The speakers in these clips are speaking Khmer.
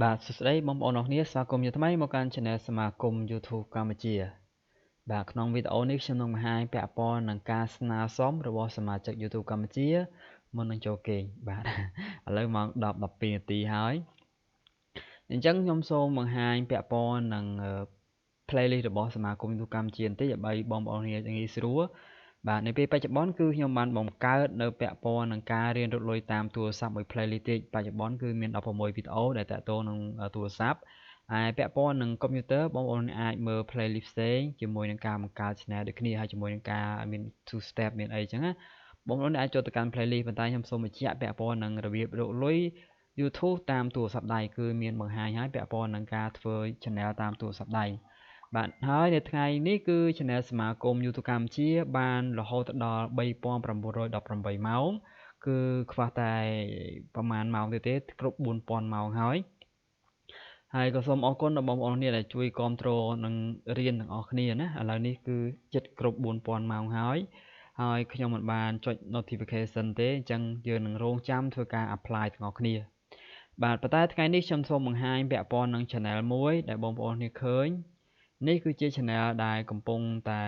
បាទសួស្តីបងប្អូនអរគ្នាស្វាគមន៍ជាថ្មីមកកាន់ Channel សមាគម YouTube កម្ពុជាបាទក្នុងវីដេអូនេះខ្ញុំនឹងបង្ហាញពាក់ព័ន្ធនឹងការស្នើសុំរបស់សមាជិក YouTube កម្ពុជាមុននឹងចូលគេងបាទឥឡូវម៉ោង 10 12 នាទីហើយអញ្ចឹងខ្ញុំសូមបង្ហាញពាក់ព័ន្ធនឹង playlist របស់សមាគម YouTube កម្ពុជាបន្តិចដើម្បីបងប្អូនងាយស្រួលបាទនៅពេលបច្ចុប្បន្នគឺខ្ញុំបានបង្កើតនៅពាក់ព័ន្ធនឹងការរៀនរត់លុយតាមទូរស័ព្ទមួយ playlist ទៀតបច្ចុប្បន្នគឺមាន16វីដេអូដែលតាក់ទងនឹងទូរស័ព្ទហើយពាក់ព័ន្ធនឹង computer បងប្អូនអាចមើល playlist ផ្សេងជាមួយនឹងការបង្កើត channel ដូចគ្នាហើយជាមួយនឹងការមាន two step មានអីចឹងណាបងប្អូនអាចចូលទៅកាន់ playlist ប៉ុន្តែខ្ញុំសូមបញ្ជាក់ពាក់ព័ន្ធនឹងរបៀបរកលុយ YouTube តាមទូរស័ព្ទដៃគឺមានបង្ហាញហើយពាក់ព័ន្ធនឹងការធ្វើ channel តាមទូរស័ព្ទដៃបាទហើយនៅថ្ងៃនេះគឺ channel សមាគម YouTube កម្ពុជាបានរហូតដល់ 3918 ម៉ោងគឺខ្វះតែប្រហែលម៉ោងទៀតទេគ្រប់ 4000 ម៉ោងហើយក៏សូមអរគុណដល់បងប្អូនដែលជួយគាំទ្រនិងរៀនទាំងអស់គ្នាណាឥឡូវនេះគឺជិតគ្រប់ 4000 ម៉ោងហើយខ្ញុំមិនបានចុច notification ទេអញ្ចឹងយើងនឹងរងចាំធ្វើការ apply ទាំងអស់គ្នាបាទប៉ុន្តែថ្ងៃនេះខ្ញុំសូមបង្ហាញពាក់ព័ន្ធនឹង channel មួយដែលបងប្អូនគ្នាឃើញនេះគឺជា channel ដែលកំពុងតែ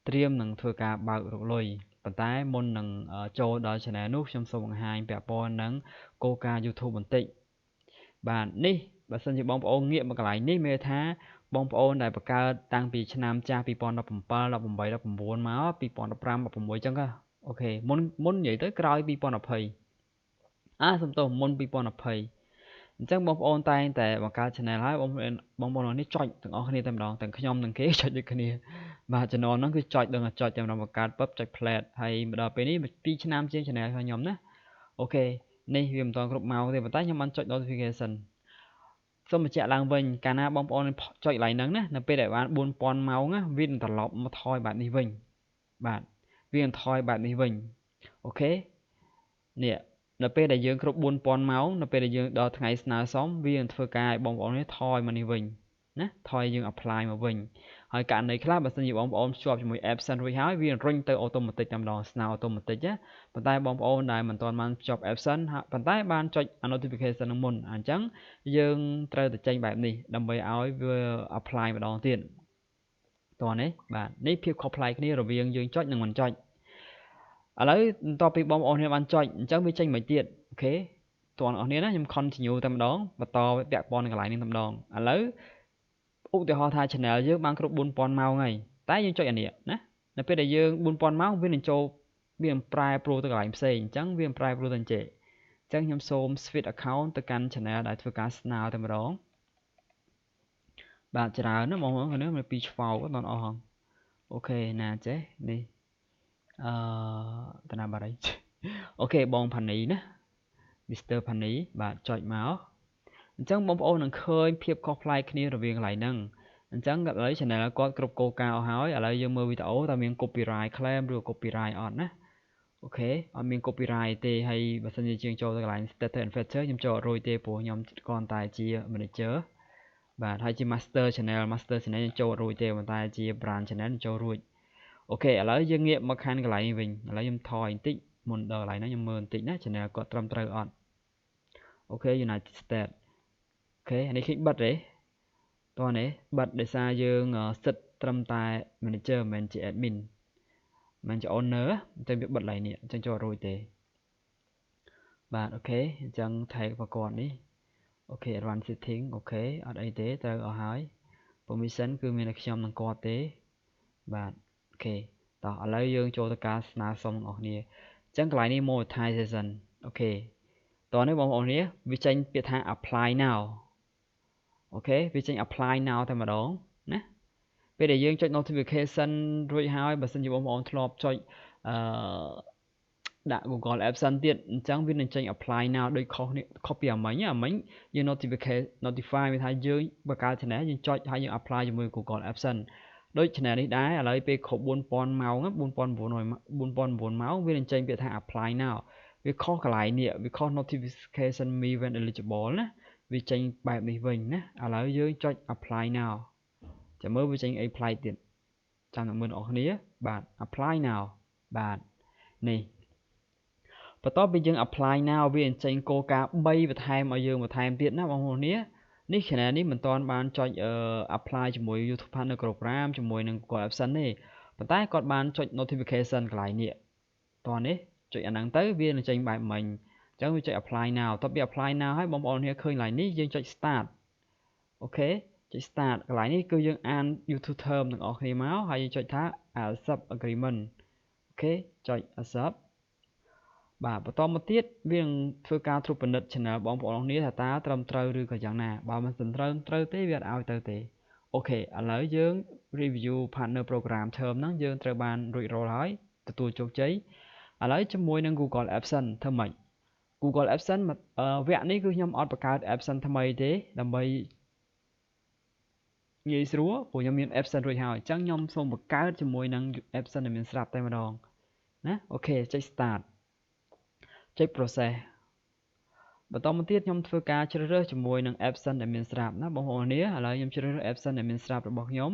ត្រៀមនឹងធ្វើការបើករកលុយប៉ុន្តែមុននឹងចូលដល់ channel នោះខ្ញុំសូមបង្ហាញពាក់ព័ន្ធនឹងគោលការណ៍ YouTube បន្តិចបាទនេះបើសិនជាបងប្អូនងាកមកកន្លែងនេះមានថាបងប្អូនដែលបង្កើតតាំងពីឆ្នាំចាស់2017 18 19មក2015 16អញ្ចឹងអូខេមុននិយាយទៅក្រោយ2020សំទោសមុន2020អញ្ចឹងបងប្អូនតែងតែបង្កើត channel ហើយបងប្អូននេះចុចទាំងអស់គ្នាតែម្ដងទាំងខ្ញុំនិងគេចុចដូចគ្នាបាទចំណងហ្នឹងគឺចុចដឹងតែចុចតែម្ដងបង្កើតពឹបចុច plate ហើយមកដល់ពេលនេះ2ឆ្នាំជាង channel របស់ខ្ញុំណាអូខេនេះវាមិនទាន់គ្រប់ម៉ោងទេប៉ុន្តែខ្ញុំបានចុច notification សូមបញ្ជាក់ឡើងវិញកាលណាបងប្អូនចុច like ហ្នឹងណានៅពេលដែលបាន 4000 ម៉ោងណាវានឹងត្រឡប់មកថយបែបនេះវិញបាទវានឹងថយបែបនេះវិញអូខេនេះនៅពេលដែលយើងគ្រប់ 4000 ម៉ោងនៅពេលដែលយើងដល់ថ្ងៃស្នើសុំវានឹងធ្វើការឲ្យបងប្អូននេះថយមកនេះវិញណាថយយើង apply មកវិញហើយករណីខ្លះបើសិនជាបងប្អូនភ្ជាប់ជាមួយ absent រួចហើយវារុញទៅ automatic តែម្ដងស្នើ automatic ណាប៉ុន្តែបងប្អូនដែលមិនទាន់បានភ្ជាប់ absent ប៉ុន្តែបានចុច notification នឹងមុនអញ្ចឹងយើងត្រូវតែចេញបែបនេះដើម្បីឲ្យវា apply ម្ដងទៀតតោះនេះបាទនេះភាពខុសប្លែកគ្នារវាងយើងចុចនិងមិនចុចឥឡូវបន្ទាប់ពីបងប្អូនគ្នាបានចុចអញ្ចឹងវាចេញមកទៀតអូខេតើអ្នកនរណាខ្ញុំ continue តែម្ដងបន្តពាក់ព័ន្ធនឹងកន្លែងនេះតែម្ដងឥឡូវឧទាហរណ៍ថា channel យើងបានគ្រប់ 4000 ម៉ោងហើយតែយើងចុចអានេះណានៅពេលដែលយើង 4000 ម៉ោងវានឹងចូលវាប្រែប្រួលទៅកន្លែងផ្សេងអញ្ចឹងវាប្រែប្រួលទៅអញ្ចឹងខ្ញុំសូម switch account ទៅកាន់ channel ដែលធ្វើការស្នើតែម្ដងបាទច្រើនណាស់បងប្អូនគ្នាមានពីឆ្វោកដល់អស់ហ្នឹងអូខេណាចេះនេះតាណាបារីអូខេបងផានីណា Mr. ផានីបាទចុចមកអញ្ចឹងបងប្អូននឹងឃើញភាពខុសប្លែកគ្នារវាងកន្លែងហ្នឹងអញ្ចឹងឥឡូវ channel គាត់គ្រប់គោលការណ៍អស់ហើយឥឡូវយើងមើលវីដេអូតើមាន copyright claim ឬ copyright អត់ណាអូខេអត់មាន copyright ទេហើយបើសិនជាយើងចូលទៅកន្លែង status and feature ខ្ញុំចូលអត់រួចទេព្រោះខ្ញុំគ្រាន់តែជា manager បាទហើយជា master channel ខ្ញុំចូលអត់រួចទេប៉ុន្តែជា brand channel ខ្ញុំចូលរួចអូខេឥឡូវយើងងាកមកខាងកន្លែងវិញឥឡូវខ្ញុំថយបន្តិចមុនដល់កន្លែងហ្នឹងខ្ញុំមើលបន្តិចណា channel គាត់ត្រឹមត្រូវអត់អូខេ United States អូខេអានេះឃើញបិទទេតោះនេះបិទដោយសារយើងសិតត្រឹមតែ manager មិនជា admin មិនជា owner អញ្ចឹងវាបិទឡើងនេះអញ្ចឹងចូលរួចទេបាទអូខេអញ្ចឹង tag របស់គាត់នេះអូខេ run setting អូខេអត់អីទេត្រូវអស់ហើយ permission គឺមានតែខ្ញុំនិងគាត់ទេបាទអូខេតោះឥឡូវយើងចូលទៅការស្នើសុំរបស់គ្នាអញ្ចឹងកន្លែងនេះ monetization អូខេតោះនេះបងប្អូននេះវាចេញពាក្យថា apply now អូខេវាចេញ apply now តែម្ដងណាពេលដែលយើងចុច notification រួចហើយបើសិនជាបងប្អូនធ្លាប់ចុចដាក់ Google Absent ទៀតអញ្ចឹងវានឹងចេញ apply now ដូចខុសពីអាមិញយើង notify វាថាយើងបង្កើត channel យើងចុចហើយយើង apply ជាមួយ Google Absent ដូច channel នេះដែរឥឡូវពេលគ្រប់ 4000 ម៉ោង4009ម៉ោងវានឹងចេញពាក្យថា apply now វាខុសកន្លែងនេះវាខុស notification me when eligible ណាវាចេញបែបនេះវិញណាឥឡូវយើងចុច apply now ចាំមើលវាចេញអីប្លែកទៀតចាំតែមើលអ្នកនរគ្នាបាទ apply now បាទនេះ បន្ទាប់ពីយើង apply now វាអញ្ចឹងគោលការណ៍3បន្ថែមឲ្យយើងបន្ថែមទៀតណាបងប្អូននេះ channel នេះមិនទាន់បានចុច apply ជាមួយ YouTube Partner Program ជាមួយនឹង Google AdSense ទេប៉ុន្តែគាត់បានចុច notification កន្លែងនេះតោះនេះចុចអាហ្នឹងទៅវានឹងចេញបែបមិញអញ្ចឹងវាចុច apply now តបពី apply now ហើយបងប្អូននេះឃើញកន្លែងនេះយើងចុច start អូខេចុច start កន្លែងនេះគឺយើងអាន YouTube term ទាំងអស់គ្នាមកហើយយើងចុចថា accept agreement អូខេចុច accept បាទបន្តមកទៀតវានឹងធ្វើការត្រួតពិនិត្យ channel បងប្អូនគ្នាថាតើត្រឹមត្រូវឬក៏យ៉ាងណាបើមិនត្រូវទេវាអត់ឲ្យទៅទេអូខេឥឡូវយើង review partner program term ហ្នឹងយើងត្រូវបានរួចរាល់ហើយទទួលជោគជ័យឥឡូវជាមួយនឹង Google AdSense ធ្វើម៉េច Google AdSense វគ្គនេះគឺខ្ញុំអត់បង្កើត AdSense ថ្មីទេដើម្បីងាយស្រួលព្រោះខ្ញុំមាន AdSense រួចហើយអញ្ចឹងខ្ញុំសូមបង្កើតជាមួយនឹង AdSense ដែលមានស្រាប់តែម្ដងណាអូខេចុច start ចុច process បន្តមកទៀតខ្ញុំធ្វើការជ្រើសរើសជាមួយនឹង AdSense ដែលមានស្រាប់ណាបងប្អូននេះឥឡូវខ្ញុំជ្រើសរើស AdSense ដែលមានស្រាប់របស់ខ្ញុំ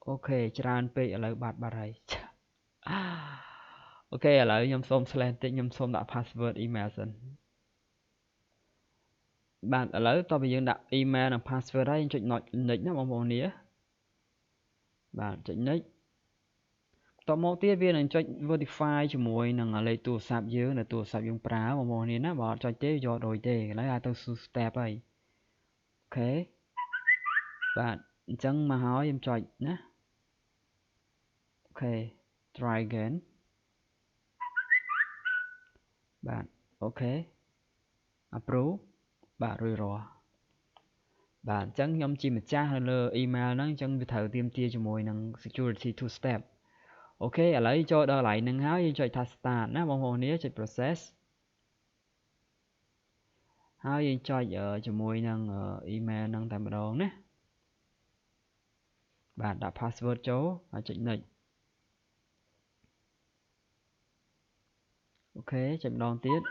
អូខេច្រើនពេកឥឡូវបាត់ហើយអូខេឥឡូវខ្ញុំសូម slash តិចខ្ញុំសូមដាក់ password email សិនបាទឥឡូវតោះបើយើងដាក់ email និង password ហើយយើងចុច next ណាបងប្អូននេះបាទចុច next តមកទៀតវានឹងចុច verify ជាមួយនឹងលេខទូរស័ព្ទយើងនៅទូរស័ព្ទយើងប្រើបងប្អូននេះណាបើអត់ចុចទេយកដូចទេឥឡូវអាចទៅ step ហើយអូខេបាទអញ្ចឹងមកហើយខ្ញុំចុចណាអូខេ try again បាទអូខេ approve បាទរួចរាល់បាទអញ្ចឹងខ្ញុំជាម្ចាស់នៅលើ email ហ្នឹងអញ្ចឹងវាត្រូវទាមទារជាមួយនឹង security two step អូខេឥឡូវចូលដល់កន្លែងហ្នឹងហើយយើងចុចថា start ណាបងប្អូននេះចុច process ហើយយើងចុចជាមួយនឹង email ហ្នឹងតែម្ដងណាបាទដាក់ password ចូលហើយចុច next អូខេចុចម្ដងទៀត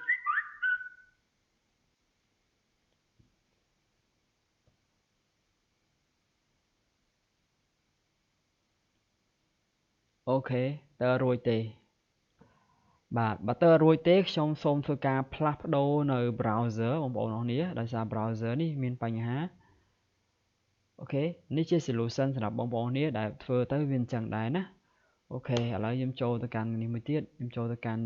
អូខេតើរួចទេបាទបើតើរួចទេខ្ញុំសូមធ្វើការផ្លាស់ប្ដូរនៅ browser បងប្អូនអរគ្នាដោយសារ browser នេះមានបញ្ហាអូខេនេះជា solution សម្រាប់បងប្អូនគ្នាដែលធ្វើទៅវាអញ្ចឹងដែរណាអូខេឥឡូវខ្ញុំចូលទៅកាន់នេះមួយទៀតខ្ញុំចូលទៅកាន់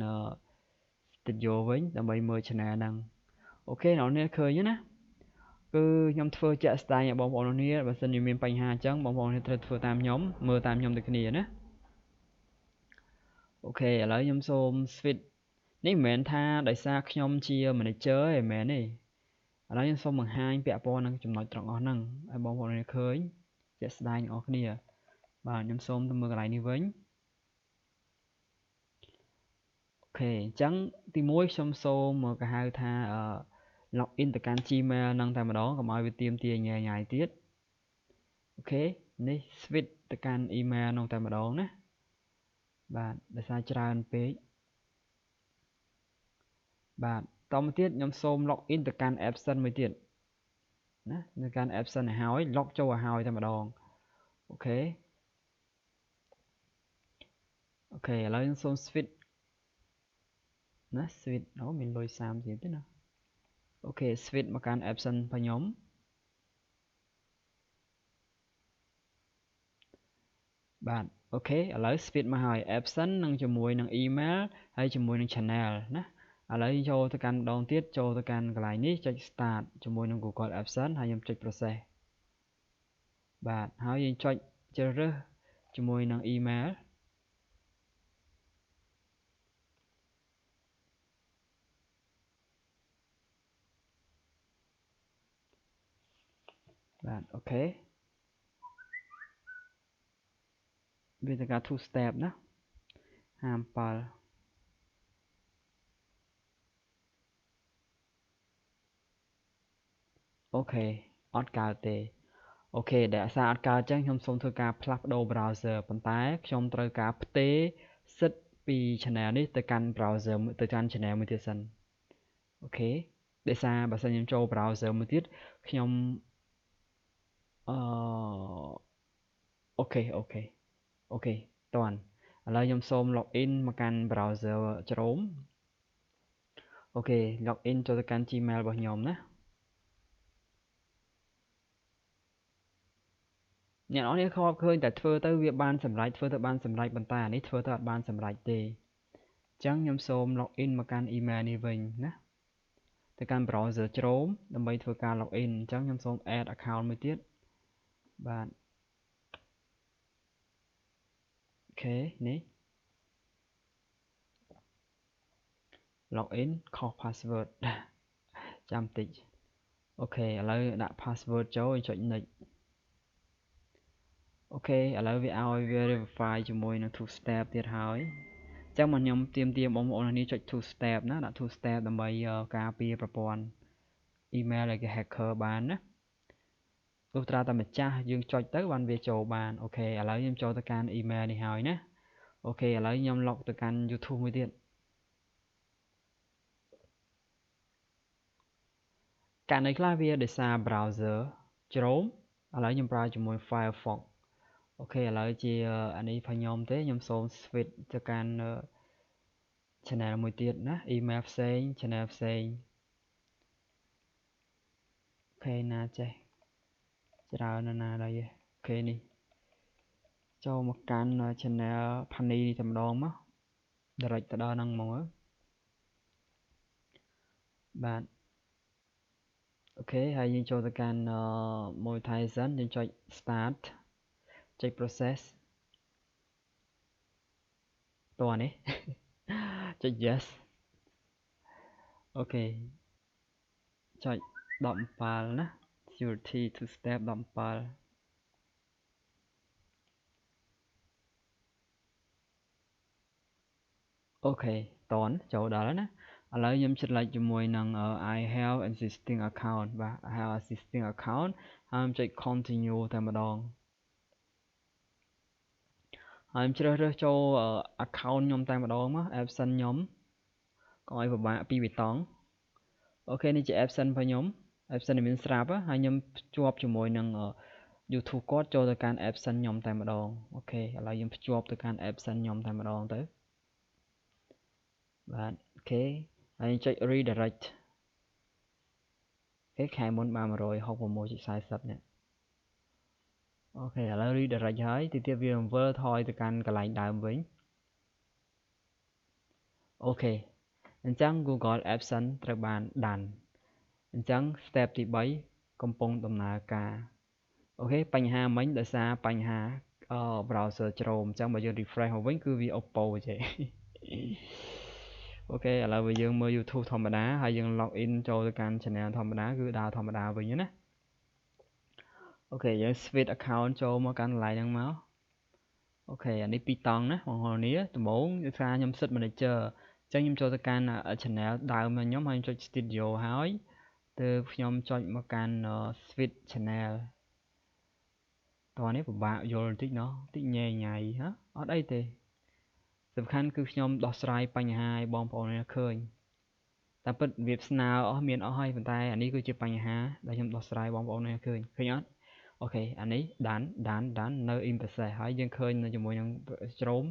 studio វិញដើម្បីមើល channel ហ្នឹងអូខេអ្នកនរឃើញណាគឺខ្ញុំធ្វើជាក់ស្ដែងឲ្យបងប្អូនគ្នាបើសិនជាមានបញ្ហាអញ្ចឹងបងប្អូនគ្នាត្រូវធ្វើតាមខ្ញុំមើលតាមខ្ញុំដូចគ្នាណាអូខេឥឡូវខ្ញុំសូម switch នេះមិនមែនថាដោយសារខ្ញុំជា manager ទេមិនមែនទេឥឡូវខ្ញុំសូមបង្ហាញពាក់ព័ន្ធនឹងចំណុចត្រង់អស់ហ្នឹងឲ្យបងប្អូនគ្នាឃើញជាក់ស្ដែងអស់គ្នាបាទខ្ញុំសូមទៅមើលកន្លែងនេះវិញអូខេអញ្ចឹងទី1ខ្ញុំសូមគេហៅថា login ទៅកាន់ Gmail ហ្នឹងតែម្ដងកុំឲ្យវាទាមទារញ៉ៃទៀតអូខេនេះ switch ទៅកាន់ email ហ្នឹងតែម្ដងណាបាទដោយសារច្រើនពេកបាទតមកទៀតខ្ញុំសូម login ទៅកាន់ AdSense មួយទៀតណានៅកាន់ AdSense ឲ្យហើយ log ចូលឲ្យហើយតែម្ដងអូខេអូខេឥឡូវខ្ញុំសូម switch ណា switch អូមានលុយ30ទៀតណាអូខេ switch មកកាន់ AdSense របស់ខ្ញុំបាទអូខេឥឡូវ switch មកហើយ AdSense នឹងជាមួយនឹង email ហើយជាមួយនឹង channel ណាឥឡូវចូលទៅកាន់ម្ដងទៀតចូលទៅកាន់កន្លែងនេះចុច start ជាមួយនឹង Google AdSense ហើយខ្ញុំចុច process បាទហើយយើងចុចជ្រើសរើសជាមួយនឹង email បាទអូខេវាទៅការ two step ណា57អូខេអត់កើតទេអូខេដែលអាសាអត់កើតអញ្ចឹងខ្ញុំសូមធ្វើការផ្លាស់ប្ដូរ browser ប៉ុន្តែខ្ញុំត្រូវការផ្ទេរសិទ្ធពី channel នេះទៅកាន់ browser ទៅកាន់ channel មួយទៀតសិនអូខេដោយសារបើសិនខ្ញុំចូល browser មួយទៀតខ្ញុំ ok តន់ឥឡូវខ្ញុំសូម login មកកាន់ browser Chrome អូខេ login ចូលទៅកាន់ Gmail របស់ខ្ញុំណាអ្នកនរគ្នាខកឃើញតែធ្វើទៅវាបានសម្រេចធ្វើទៅបានសម្រេចប៉ុន្តែអានេះធ្វើទៅអត់បានសម្រេចទេអញ្ចឹងខ្ញុំសូម login មកកាន់ email នេះវិញណាទៅកាន់ browser Chrome ដើម្បីធ្វើការ login អញ្ចឹងខ្ញុំសូម add account មួយទៀតបាទអូខេនេះ login ខុស password ចាំតិចអូខេឥឡូវដាក់ password ចូលចុច next អូខេឥឡូវវាឲ្យ verify ជាមួយនឹង two step ទៀតហើយអញ្ចឹងមកខ្ញុំទាមបងប្អូននេះចុច two step ណាដាក់ two step ដើម្បីការពារប្រព័ន្ធ email ឲ្យគេ hacker បានណាទោះត្រាតែម្ចាស់យើងចុចទៅបានវាចូលបានអូខេឥឡូវខ្ញុំចូលទៅកាន់ email នេះហើយណាអូខេឥឡូវខ្ញុំ log ទៅកាន់ YouTube មួយទៀតករណីខ្លះវាដោយសារ browser Chrome ឥឡូវខ្ញុំប្រើជាមួយ Firefox អូខេឥឡូវជាអានេះផងខ្ញុំទេខ្ញុំសូម switch ទៅកាន់ channel មួយទៀតណា email ផ្សេង channel ផ្សេងអូខេណាចេះច្រើនណាស់ដែរអូខេនេះចូលមកកាន់ channel PHANY នេះតែម្ដងមក direct ទៅដល់ហ្នឹងហ្មងបាទអូខេហើយយើងចូលទៅកាន់ monetization យើងចុច start ចុច process តោះនេះចុច yes អូខេចុច17ណា security two step 17អូខេតន់ចូលដល់ហើយណាឥឡូវខ្ញុំឆ្លៃជាមួយនឹង I have existing account បាទ I have existing account ហើយខ្ញុំចុច continue តែម្ដងហើយខ្ញុំជ្រើសរើសចូល account ខ្ញុំតែម្ដងមក absent ខ្ញុំកុំឲ្យពិបាកពីបេតង់អូខេនេះជា absent របស់ខ្ញុំ absent មានស្រាប់ហើយខ្ញុំភ្ជាប់ជាមួយនឹង YouTube គាត់ចូលទៅកាន់ absent ខ្ញុំតែម្ដងអូខេឥឡូវខ្ញុំភ្ជាប់ទៅកាន់ absent ខ្ញុំតែម្ដងទៅបាទអូខេហើយចុច redirect អូខេខែមុនបាន 166.40 នេះអូខេឥឡូវ redirect ហើយទីទៀតវា វិលថយទៅកាន់កន្លែងដើមវិញអូខេអញ្ចឹង Google Absent ត្រូវបានដាន់អញ្ចឹង step ទី3កំពុងដំណើរការអូខេបញ្ហាមិញដោយសារបញ្ហា browser Chrome អញ្ចឹងបើយើង refresh មកវិញគឺវា Oppo ចេះអូខេឥឡូវបើយើងមើល YouTube ធម្មតាហើយយើង log in ចូលទៅកាន់ channel ធម្មតាគឺដើរធម្មតាវិញណាអូខេយើង switch account ចូលមកកាន់កន្លែងហ្នឹងមកអូខេអានេះពីរតង់ណាបងប្អូននេះដំបូងគឺថាខ្ញុំ set manager អញ្ចឹងខ្ញុំចូលទៅកាន់ channel ដើមរបស់ខ្ញុំហើយខ្ញុំចុច studio ហើយទើបខ្ញុំចុចមកកាន់ switch channel តោះនេះពិបាកយល់បន្តិចណោះតិចញ៉ៃញ៉ៃហ៎អត់អីទេសំខាន់គឺខ្ញុំដោះស្រាយបញ្ហាឲ្យបងប្អូនឃើញតែពិតវាស្នើអស់មានអស់ហើយប៉ុន្តែអានេះគឺជាបញ្ហាដែលខ្ញុំដោះស្រាយបងប្អូនឃើញអត់អូខេអានេះដាននៅ in process ហើយយើងឃើញនៅជាមួយនឹង Chrome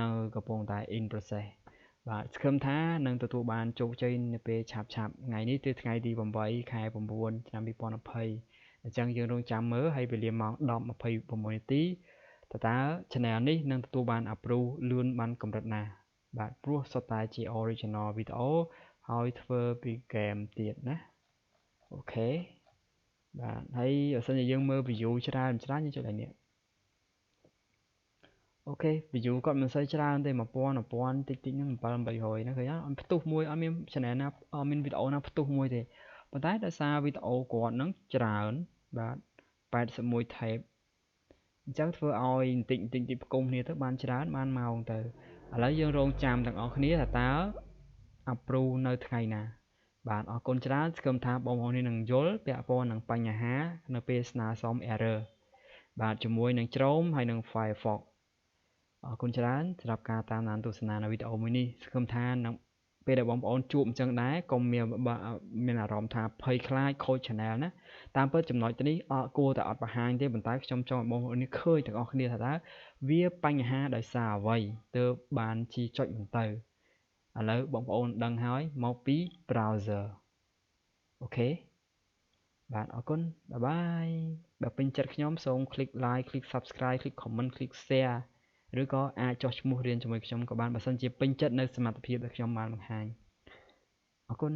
នៅកំពុងតែ in process បាទសង្ឃឹមថានឹងទទួលបានជោគជ័យនៅពេលឆាប់ថ្ងៃនេះគឺថ្ងៃទី8 ខែ 9 ឆ្នាំ 2020អញ្ចឹងយើងរងចាំមើលហើយវេលាម៉ោង 10:26 នាទីតើ channel នេះនឹងទទួលបាន approve លឿនបានកម្រិតណាបាទព្រោះសុទ្ធតែជា original video ហើយធ្វើពី game ទៀតណាអូខេបាទហើយបើសិនជាយើងមើល view ច្រើនយើងចុចឲ្យនេះអូខេ view គាត់មិនសូវច្រើនទេ1000តិចហ្នឹង700-800ណាឃើញអត់ផ្ទុះមួយអត់មាន channel ណាអត់មានវីដេអូណាផ្ទុះមួយទេប៉ុន្តែដោយសារវីដេអូគាត់ហ្នឹងច្រើនបាទ81 tab អញ្ចឹងធ្វើឲ្យបន្តិចផ្គុំគ្នាទៅបានច្រើនបានម៉ោងទៅឥឡូវយើងរងចាំទាំងអស់គ្នាថាតើ approve នៅថ្ងៃណាបាទអរគុណច្រើនសង្ឃឹមថាបងប្អូននឹងយល់ពាក់ព័ន្ធនឹងបញ្ហានៅពេលស្នើសុំ error បាទជាមួយនឹង Chrome ហើយនឹង Firefox អរគុណច្រើនសម្រាប់ការតាមដានទស្សនានៅវីដេអូមួយនេះសង្ឃឹមថានឹង ពេលដែលបងប្អូនជួបអញ្ចឹងដែរកុំមានអារម្មណ៍ថាភ័យខ្លាចខូច channel ណាតាមពិតចំណុចទៅនេះគួរតែអត់បង្ហាញទេប៉ុន្តែខ្ញុំចង់ឲ្យបងប្អូននេះឃើញទាំងអស់គ្នាថាតើវាបញ្ហាដោយសារអ្វីទើបបានជីចុចមិនទៅឥឡូវបងប្អូនដឹងហើយមកពី browser អូខេបាទអរគុណបាយបាយបើពេញចិត្តខ្ញុំសូម click like click subscribe click comment click share ឬក៏អាចចុះឈ្មោះរៀនជាមួយខ្ញុំក៏បានបើសិនជាពេញចិត្តនៅសមត្ថភាពដែលខ្ញុំបានបង្ហាញអរគុណ